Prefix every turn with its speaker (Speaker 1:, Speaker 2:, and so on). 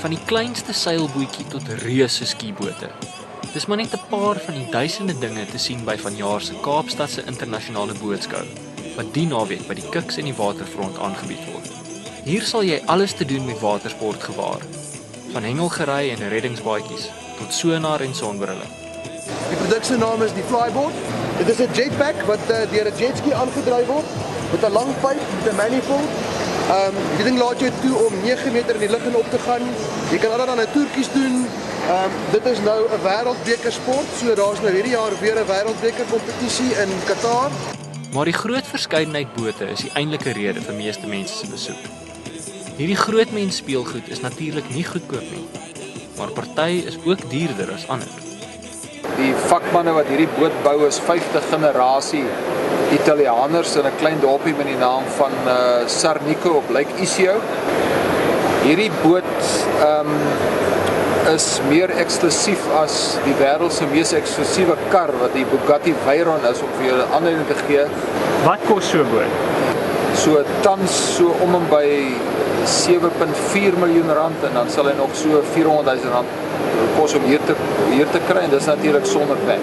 Speaker 1: Van die kleinste seilbootjie tot reuse skiebote. Dis maar net 'n paar van die duisende dinge te sien by vanjaar se Kaapstadse internasionale bootskou, wat die naweek by die Kuks en die Waterfront aangebied word. Hier sal jy alles te doen met watersport gewaar, van hengelgery en reddingsbaadjies tot sonar en sonbrille.
Speaker 2: Die produk se naam is die Flyboard. Dit is 'n jetpack wat deur 'n jetski aangedryf word met 'n lang pyp met 'n manifold. Die ding laat jou toe om 9 meter in die lug in op te gaan. Jy kan allerlei toertjies doen. Dit is nou 'n wêreldbeker sport, so daar's nou hierdie jaar weer 'n wêreldbeker kompetisie in Qatar.
Speaker 1: Maar die groot verskeidenheid bote is die eintlike rede vir meeste mense se besoek. Hierdie groot mens speelgoed is natuurlik nie goedkoop nie, maar party is ook duurder as ander.
Speaker 3: Die vakmanne wat hierdie boot bou is 5de generasie Italianers in 'n klein dorpie met die naam van Sarnico op Lake Iseo. Hierdie boot is meer eksklusief as die wêreld se mees eksklusiewe kar wat die Bugatti Veyron is, om vir julle 'n aanduiding te gee.
Speaker 4: Wat kos so 'n boot?
Speaker 3: So tans so om en by 7.4 miljoen rand, en dan sal hy nog so 400 000 rand kos om hier te kry, en dis natuurlik sonder wet.